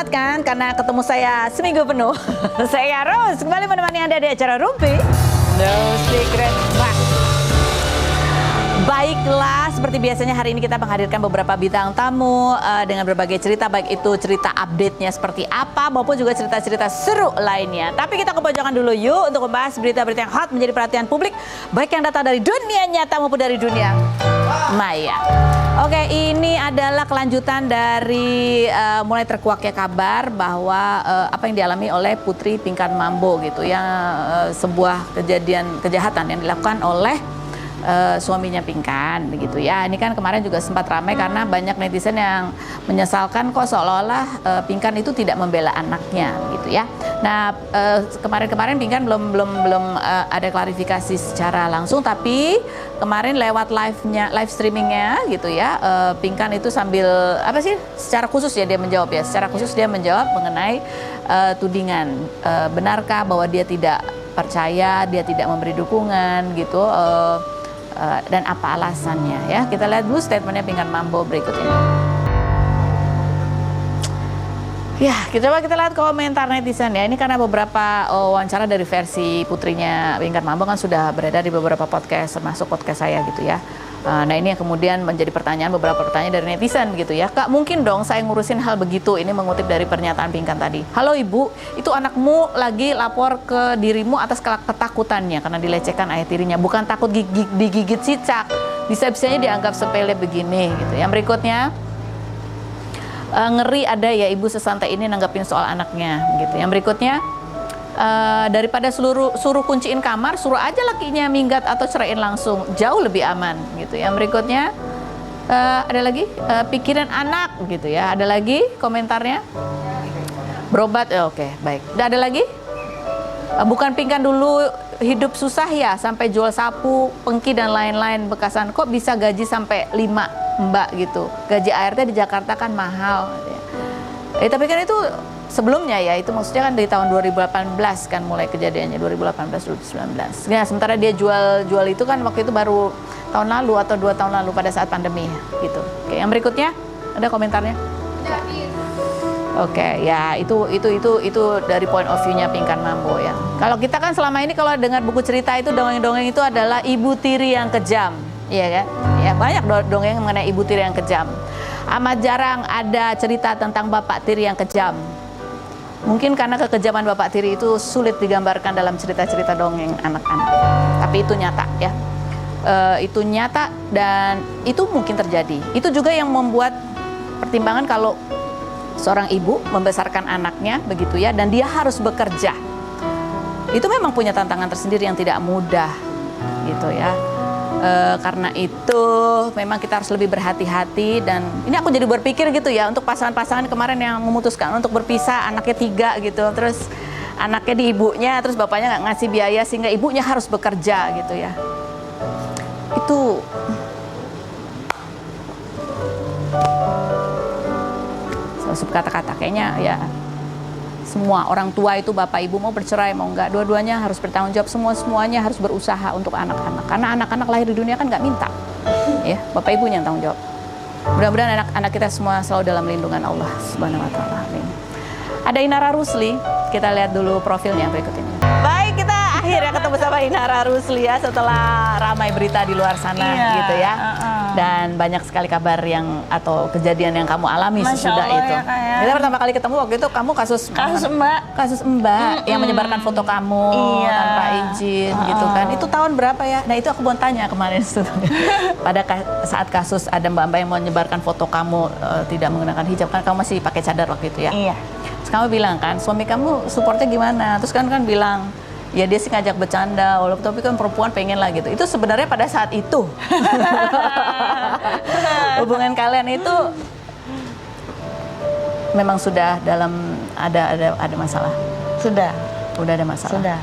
semangat kan? Karena ketemu saya seminggu penuh. Saya Rose, kembali menemani Anda di acara Rumpi No Secret Box. Baiklah, seperti biasanya hari ini kita menghadirkan beberapa bintang tamu dengan berbagai cerita, baik itu cerita update-nya seperti apa maupun juga cerita-cerita seru lainnya. Tapi kita ke pojokan dulu yuk untuk membahas berita-berita yang hot menjadi perhatian publik, baik yang datang dari dunia nyata maupun dari dunia maya. Oke, ini adalah kelanjutan dari mulai terkuaknya kabar bahwa apa yang dialami oleh Putri Pinkan Mambo gitu ya, sebuah kejahatan yang dilakukan oleh suaminya Pinkan begitu ya. Ini kan kemarin juga sempat ramai karena banyak netizen yang menyesalkan kok seolah-olah Pinkan itu tidak membela anaknya gitu ya. Nah, kemarin Pinkan belum ada klarifikasi secara langsung, tapi kemarin lewat live streamingnya gitu ya, Pinkan itu sambil apa sih? Secara khusus ya dia menjawab ya. Secara khusus dia menjawab mengenai tudingan. Benarkah bahwa dia tidak percaya, dia tidak memberi dukungan gitu, dan apa alasannya ya. Kita lihat dulu statementnya Pinkan Mambo berikut ini. Ya, kita lihat komentar netizen ya. Ini karena beberapa wawancara dari versi putrinya Pinkan Mambo kan sudah beredar di beberapa podcast, termasuk podcast saya gitu ya. Nah, ini yang kemudian menjadi beberapa pertanyaan dari netizen gitu ya. Kak, mungkin dong saya ngurusin hal begitu. Ini mengutip dari pernyataan Pinkan tadi. Halo Ibu, itu anakmu lagi lapor ke dirimu atas ketakutannya karena dilecehkan ayah tirinya. Bukan takut digigit cicak. Bisa-bisanya dianggap sepele begini gitu. Yang berikutnya, ngeri ada ya ibu sesantai ini nanggapin soal anaknya gitu. Yang berikutnya, daripada suruh kunciin kamar, suruh aja lakinya minggat atau ceraiin langsung, jauh lebih aman gitu. Yang berikutnya, ada lagi pikiran anak gitu ya. Ada lagi komentarnya, berobat, oke, baik. Ada lagi, bukan Pinkan dulu hidup susah ya sampai jual sapu, pengki dan lain-lain bekasan, kok bisa gaji sampai 5 mbak gitu. Gaji ART di Jakarta kan mahal gitu ya. Tapi kan itu sebelumnya ya, itu maksudnya kan dari tahun 2018 kan mulai kejadiannya, 2018-2019. Nah, sementara dia jual itu kan waktu itu baru tahun lalu atau 2 tahun lalu pada saat pandemi gitu. Oke, yang berikutnya ada komentarnya? Oke, ya itu dari point of view-nya Pinkan Mambo ya. Kalau kita kan selama ini kalau dengar buku cerita itu dongeng-dongeng itu adalah ibu tiri yang kejam, iya kan? Ya banyak dongeng mengenai ibu tiri yang kejam. Amat jarang ada cerita tentang bapak tiri yang kejam. Mungkin karena kekejaman bapak tiri itu sulit digambarkan dalam cerita-cerita dongeng anak-anak. Tapi itu nyata ya. Itu nyata dan itu mungkin terjadi. Itu juga yang membuat pertimbangan kalau seorang ibu membesarkan anaknya begitu ya, dan dia harus bekerja. Itu memang punya tantangan tersendiri yang tidak mudah gitu ya. Karena itu memang kita harus lebih berhati-hati. Dan ini aku jadi berpikir gitu ya, untuk pasangan-pasangan kemarin yang memutuskan untuk berpisah, anaknya 3 gitu, terus anaknya di ibunya, terus bapaknya nggak ngasih biaya sehingga ibunya harus bekerja gitu ya. Itu kata-kata kayaknya ya, semua orang tua itu bapak ibu mau bercerai mau enggak, dua-duanya harus bertanggung jawab, semuanya harus berusaha untuk anak-anak, karena anak-anak lahir di dunia kan nggak minta ya, bapak ibunya yang tanggung jawab. Mudah-mudahan anak-anak kita semua selalu dalam lindungan Allah Subhanahu wa taala. Amin. Ada Inara Rusli, kita lihat dulu profilnya berikut ini. Baik, kita akhirnya ketemu sama Inara Rusli ya setelah ramai berita di luar sana gitu ya. Dan banyak sekali kabar yang atau kejadian yang kamu alami sesudah itu. Ya, kita pertama kali ketemu waktu itu kamu kasus Mbak yang menyebarkan foto kamu tanpa izin gitu kan. Itu tahun berapa ya? Nah, itu aku mau tanya kemarin pada saat kasus ada mbak-mbak yang menyebarkan foto kamu tidak menggunakan hijab, kan kamu masih pakai cadar waktu itu ya. Iya. Terus kamu bilang kan, suami kamu supportnya gimana? Terus kan bilang, ya dia sih ngajak bercanda, walaupun tapi kan perempuan pengen lah gitu. Itu sebenarnya pada saat itu hubungan kalian itu memang sudah dalam ada masalah. Udah ada masalah. Sudah.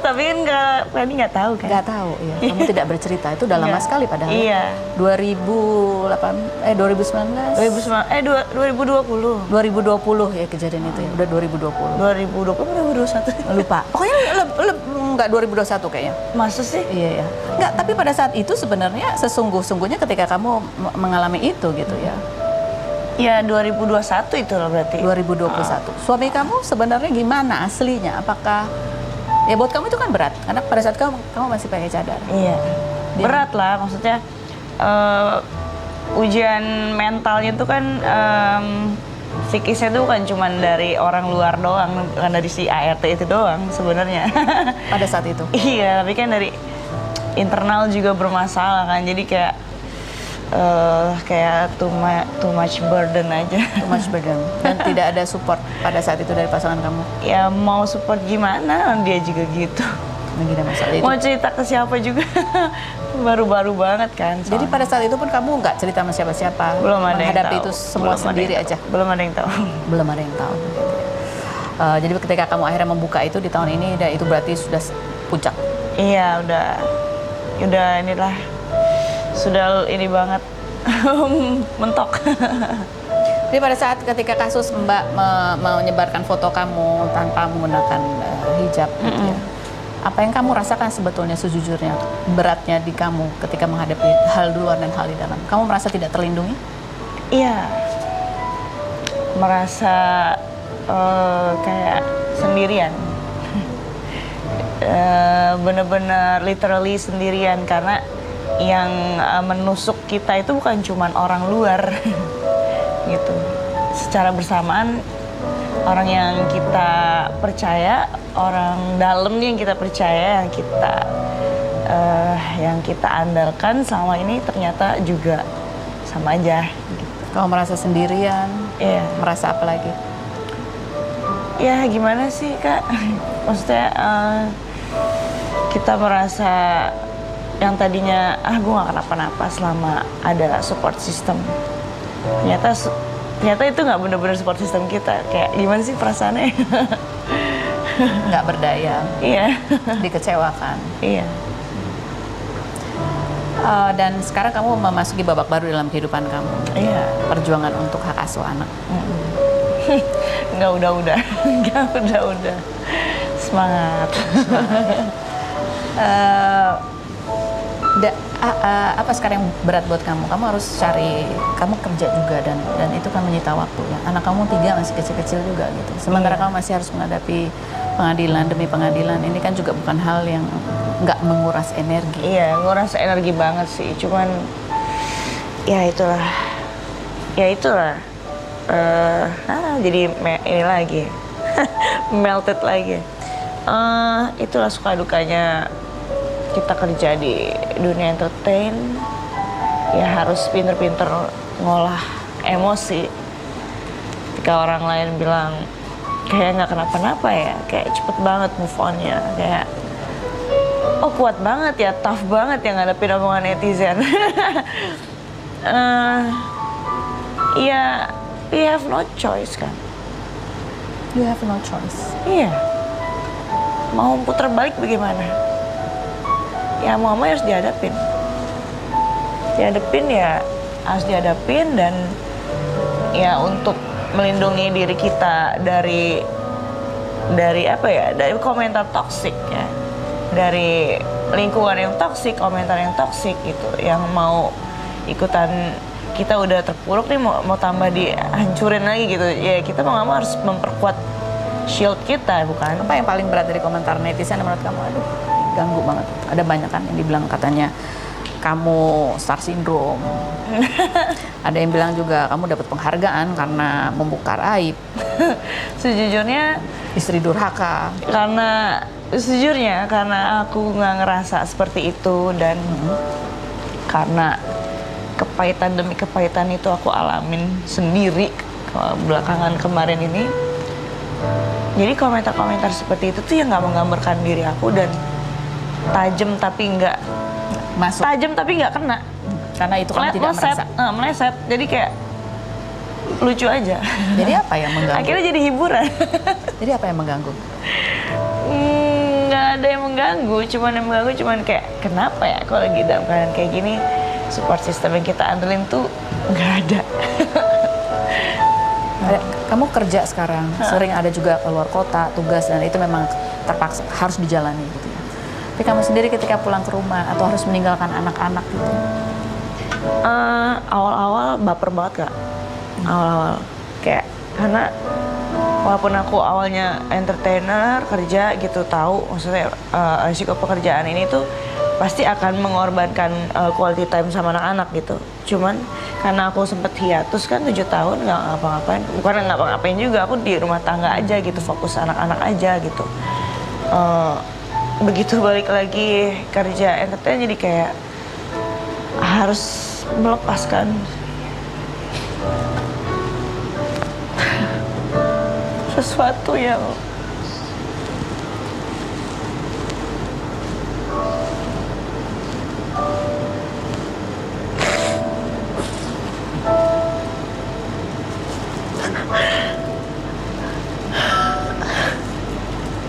Tapi kan Feni nggak tahu kan? Nggak tahu, ya. Kamu tidak bercerita, itu udah lama sekali padahal. Iya. 2019. 2020 ya kejadian itu ya, udah 2020. 2021. Lupa. Pokoknya nggak 2021 kayaknya. Masa sih? Iya ya. Nggak, tapi pada saat itu sebenarnya sesungguh-sungguhnya ketika kamu mengalami itu gitu ya. Ya 2021 itu loh berarti. 2021. Suami kamu sebenarnya gimana aslinya? Apakah ya buat kamu itu kan berat karena pada saat kamu masih pakai cadar. Iya. Berat lah, maksudnya ujian mentalnya tuh kan psikisnya tuh kan cuma dari orang luar doang, bukan dari si ART itu doang sebenarnya. Pada saat itu. Iya, tapi kan dari internal juga bermasalah kan, jadi kayak too much burden aja. Too much burden. Dan tidak ada support pada saat itu dari pasangan kamu. Ya mau support gimana, dia juga gitu. Lagi ada masalah itu. Mau cerita ke siapa juga, baru-baru banget kan. Jadi pada saat itu pun kamu nggak cerita sama siapa-siapa. Belum ada yang menghadapi tahu. itu semua sendiri aja. Belum ada yang tahu. Belum ada yang tahu. Gitu ya. Jadi ketika kamu akhirnya membuka itu di tahun ini, itu berarti sudah puncak. Iya, udah inilah, sudah ini banget mentok. Jadi pada saat ketika kasus Mbak menyebarkan foto kamu tanpa menggunakan hijab, gitu ya, apa yang kamu rasakan sebetulnya sejujurnya beratnya di kamu ketika menghadapi hal di luar dan hal di dalam? Kamu merasa tidak terlindungi? Iya, merasa kayak sendirian. Bener-bener literally sendirian karena yang menusuk kita itu bukan cuman orang luar gitu. Secara bersamaan orang yang kita percaya, orang dalam yang kita percaya, yang kita andalkan selama ini ternyata juga sama aja gitu. Kamu merasa sendirian? Iya. Merasa apa lagi? Ya gimana sih Kak? Maksudnya kita merasa yang tadinya gue gak kenapa-napa selama ada support system, ternyata itu nggak benar-benar support system kita. Kayak gimana sih perasaannya? Nggak berdaya. Iya. Dikecewakan. Iya. Dan sekarang kamu memasuki babak baru dalam kehidupan kamu. Iya. Perjuangan untuk hak asuh anak. Nggak udah. Nggak udah. Semangat. Apa sekarang yang berat buat kamu? Kamu harus cari, kamu kerja juga dan itu kan menyita waktu ya. Anak kamu 3 masih kecil-kecil juga gitu. Sementara kamu masih harus menghadapi pengadilan demi pengadilan. Ini kan juga bukan hal yang nggak menguras energi. Iya, nguras energi banget sih. Cuman ya itulah. Jadi ini lagi. Melted lagi. Itulah suka dukanya kita kerja di dunia entertain, ya harus pinter-pinter ngolah emosi. Ketika orang lain bilang kayak nggak kenapa-napa ya, kayak cepet banget move on-nya, kayak oh kuat banget ya, tough banget ya ngadepin omongan netizen. Ya, we have no choice kan. You have no choice. Iya, mau putar balik bagaimana? Ya mau harus dihadapin ya harus dihadapin. Dan ya untuk melindungi diri kita dari apa ya, dari komentar toksik ya, dari lingkungan yang toksik, komentar yang toksik gitu, yang mau ikutan kita udah terpuruk nih mau tambah dihancurin lagi gitu ya. Kita mau nggak mau harus memperkuat shield kita, bukan? Apa yang paling berat dari komentar netizen menurut kamu? Aduh, ganggu banget. Ada banyak kan yang dibilang katanya kamu star syndrome. Ada yang bilang juga kamu dapat penghargaan karena membongkar aib. Sejujurnya Istri durhaka. Sejujurnya karena aku nggak ngerasa seperti itu, dan karena kepahitan demi kepahitan itu aku alamin sendiri belakangan kemarin ini. Jadi komentar-komentar seperti itu tuh yang nggak menggambarkan diri aku, dan tajam tapi nggak Masuk. tajam tapi nggak kena. Karena itu kamu tidak merasa. Meleset. Jadi kayak lucu aja. Jadi apa yang mengganggu? Akhirnya jadi hiburan. Jadi apa yang mengganggu? Nggak ada yang mengganggu, cuman kayak kenapa ya kalau lagi dalam keadaan kayak gini support system yang kita andelin tuh nggak ada. Kamu kerja sekarang, sering ada juga keluar kota, tugas, dan itu memang terpaksa harus dijalani gitu ya. Tapi kamu sendiri ketika pulang ke rumah atau harus meninggalkan anak-anak gitu? Awal-awal baper banget Kak. awal-awal. Kayak karena walaupun aku awalnya entertainer kerja gitu, tahu maksudnya risiko pekerjaan ini tuh pasti akan mengorbankan quality time sama anak-anak gitu. Cuman karena aku sempet hiatus kan 7 tahun nggak ngapa-ngapain, bukan nggak ngapa-ngapain juga, aku di rumah tangga aja gitu, fokus anak-anak aja gitu. Begitu balik lagi kerja entertain jadi kayak harus melepaskan sesuatu yang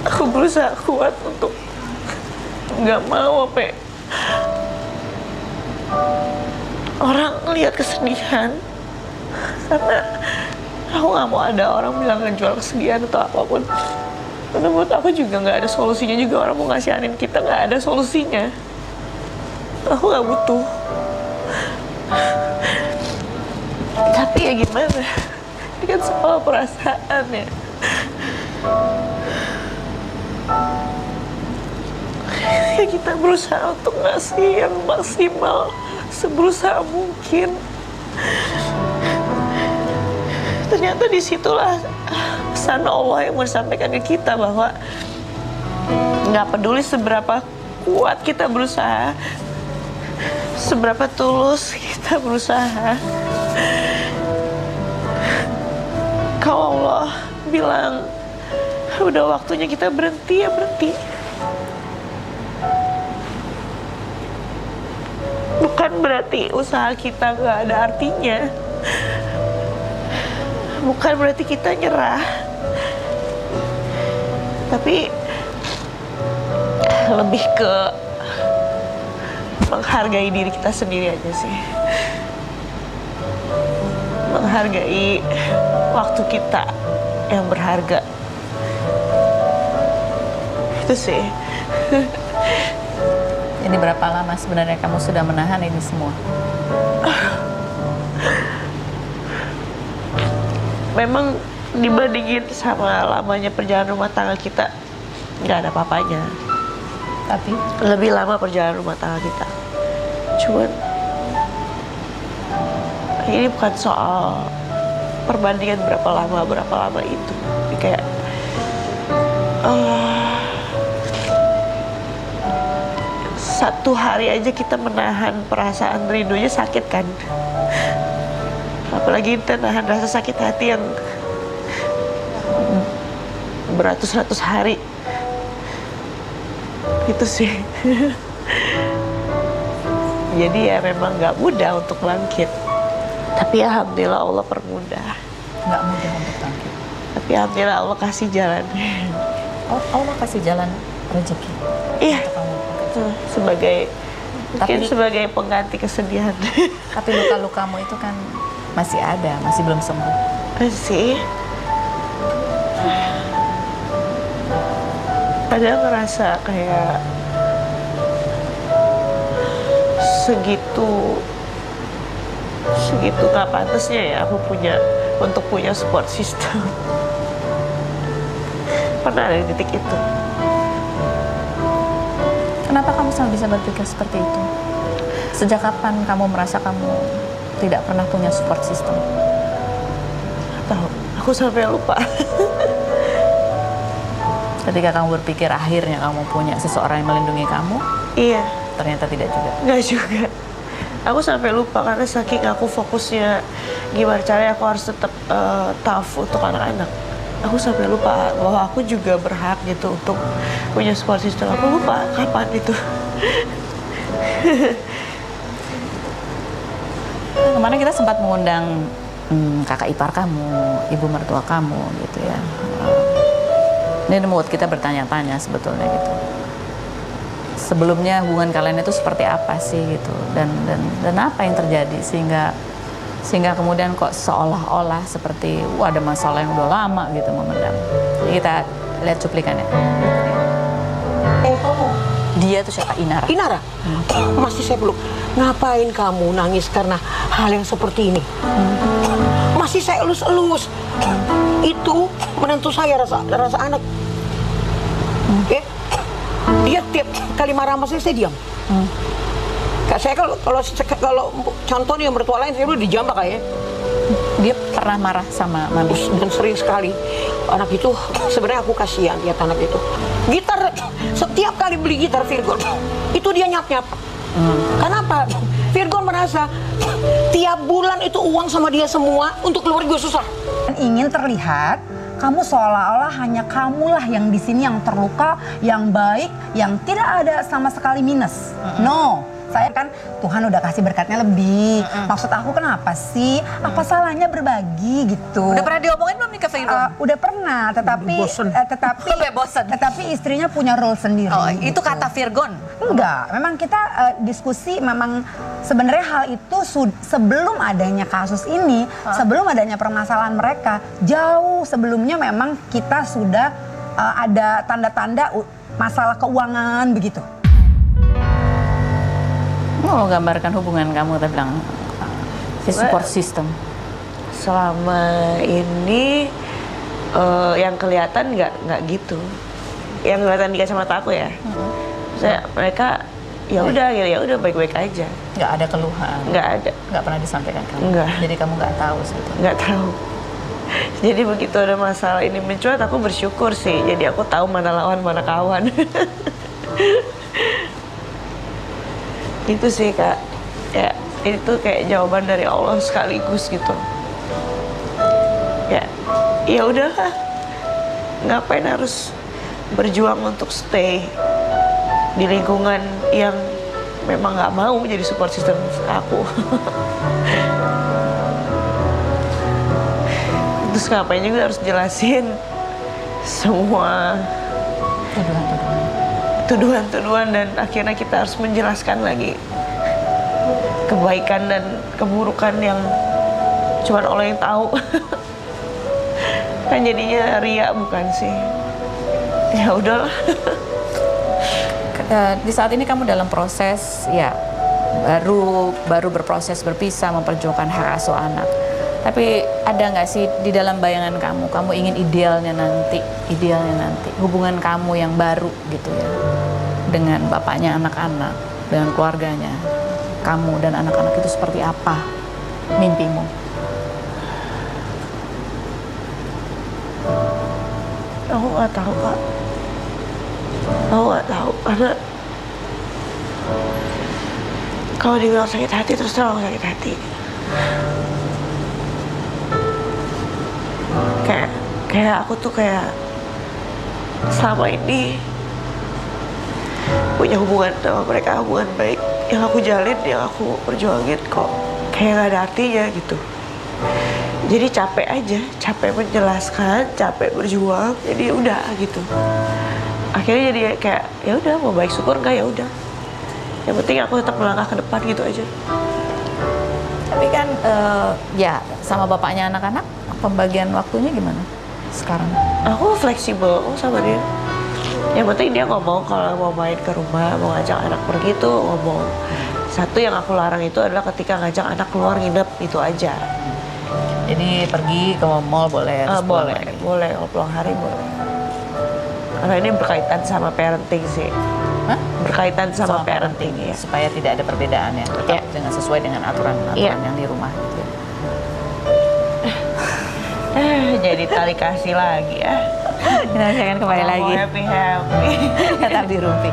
aku berusaha kuat untuk nggak mau apa ya, orang ngelihat kesedihan, karena aku nggak mau ada orang bilang ngejual kesedihan atau apapun. Karena menurut aku juga nggak ada solusinya juga, orang mau ngasihanin kita nggak ada solusinya. Aku nggak butuh. Tapi ya gimana? Ini kan soal perasaan ya. Ya kita berusaha untuk ngasih yang maksimal seberusaha mungkin. Ternyata disitulah pesan Allah yang mau disampaikan ke kita bahwa nggak peduli seberapa kuat kita berusaha, seberapa tulus kita berusaha, kalau Allah bilang udah waktunya kita berhenti, ya berhenti. Bukan berarti usaha kita nggak ada artinya. Bukan berarti kita nyerah. Tapi lebih ke menghargai diri kita sendiri aja sih. Menghargai waktu kita yang berharga. Itu sih. Ini berapa lama sebenarnya kamu sudah menahan ini semua? Memang dibandingin sama lamanya perjalanan rumah tangga kita, nggak ada apa-apanya. Tapi Lebih lama perjalanan rumah tangga kita. Cuman ini bukan soal perbandingan berapa lama itu. Jadi kayak satu hari aja kita menahan perasaan rindunya sakit kan. Apalagi kita nahan rasa sakit hati yang beratus-ratus hari. Itu sih. Jadi ya memang nggak mudah untuk bangkit. Tapi alhamdulillah Allah permudah. nggak mudah untuk bangkit. Tapi alhamdulillah Allah kasih jalan. Oh, Allah kasih jalan rezeki. Iya. Untuk kamu. Sebagai mungkin Tapi- sebagai pengganti kesedihan. Tapi luka-lukamu itu kan masih ada, masih belum sembuh. Masih. Padahal ngerasa kayak segitu nggak pantasnya ya aku punya support system. Pernah ada di titik itu. Kenapa kamu selalu bisa berpikir seperti itu? Sejak kapan kamu merasa kamu tidak pernah punya support system? Tahu, aku sampai lupa. Ketika kamu berpikir akhirnya kamu punya seseorang yang melindungi kamu, Iya, ternyata tidak juga. nggak juga. Aku sampai lupa karena saking aku fokusnya gimana caranya aku harus tetap tough untuk anak-anak. Aku sampai lupa bahwa aku juga berhak gitu untuk punya support system. Aku lupa kapan itu. Kemarin kita sempat mengundang kakak ipar kamu, ibu mertua kamu gitu ya. Ini membuat kita bertanya-tanya sebetulnya gitu. Sebelumnya hubungan kalian itu seperti apa sih gitu, dan apa yang terjadi sehingga kemudian kok seolah-olah seperti ada masalah yang udah lama gitu memendam. Jadi kita lihat cuplikannya. Kamu. Dia tuh siapa? Inara. Inara, masih saya belum. Ngapain kamu nangis karena hal yang seperti ini? masih saya elus-elus. Itu menentu saya rasa anak. Dia tiap kali marah sama saya diam. Saya kalau contohnya mertua lain saya udah dijambak kayak. Dia pernah marah sama mami? Dan sering sekali. Anak itu sebenarnya aku kasihan lihat anak itu. Gitar setiap kali beli gitar Virgon itu dia nyap-nyap. Kenapa? Virgon merasa tiap bulan itu uang sama dia semua, untuk keluar gue susah. Ingin terlihat kamu seolah-olah hanya kamulah yang di sini yang terluka, yang baik, yang tidak ada sama sekali minus. No, saya kan Tuhan udah kasih berkatnya lebih. Maksud aku kenapa sih? Apa salahnya berbagi gitu? Udah pernah diomongin belum nih ke Virgon? Udah pernah, tetapi tetapi istrinya punya role sendiri. Oh, itu gitu. kata Virgon? Enggak, memang kita diskusi memang sebenarnya hal itu sebelum adanya kasus ini, sebelum adanya permasalahan mereka, jauh sebelumnya memang kita sudah ada tanda-tanda masalah keuangan begitu. Mau gambarkan hubungan kamu, tadi bilang support system. Selama ini yang kelihatan nggak gitu. Yang kelihatan di kacamata aku ya. Mereka ya udah baik-baik aja. Nggak ada keluhan? Nggak ada. Nggak pernah disampaikan kamu? Nggak. Jadi kamu nggak tahu sebetulnya? Nggak tahu. Jadi begitu ada masalah ini mencuat, aku bersyukur sih. Jadi aku tahu mana lawan mana kawan. Itu sih Kak. Ya itu kayak jawaban dari Allah sekaligus gitu. Ya udahlah. Ngapain harus berjuang untuk stay di lingkungan yang memang nggak mau jadi support system aku. Terus ngapain juga harus jelasin semua tuduhan-tuduhan, dan akhirnya kita harus menjelaskan lagi kebaikan dan keburukan yang cuma Allah yang tahu. Kan jadinya ria bukan sih? Ya udahlah. Di saat ini kamu dalam proses ya baru berproses berpisah, memperjuangkan hak asuh anak. Tapi ada nggak sih di dalam bayangan kamu ingin idealnya nanti hubungan kamu yang baru gitu ya, dengan bapaknya anak-anak, dengan keluarganya, kamu dan anak-anak itu seperti apa mimpimu? Aku nggak tahu Kak. Aku nggak tahu karena kalau dibilang sakit hati terus terang sakit hati. Kayak aku tuh kayak selama ini punya hubungan sama mereka, hubungan baik yang aku jalin, yang aku perjuangin, kok kayak gak ada artinya gitu. Jadi capek aja, capek menjelaskan, capek berjuang, jadi udah gitu. Akhirnya jadi kayak ya udah, mau baik syukur enggak ya udah. Yang penting aku tetap melangkah ke depan gitu aja. Tapi kan ya sama bapaknya anak-anak pembagian waktunya gimana sekarang? Aku fleksibel sama dia. Yang penting dia ngomong kalau mau main ke rumah, mau ngajak anak pergi tuh ngomong. Satu yang aku larang itu adalah ketika ngajak anak keluar nginep, itu aja. Jadi pergi ke mall boleh? Boleh, kalau pulang hari boleh. Karena ini berkaitan sama parenting sih. Hah? Berkaitan sama parenting ya. Supaya tidak ada perbedaan ya, tetap dengan sesuai dengan aturan-aturan yang di rumah gitu ya. Jadi tali kasih lagi ya. Kita akan kembali lagi. Happy. Tetap di Rumpi.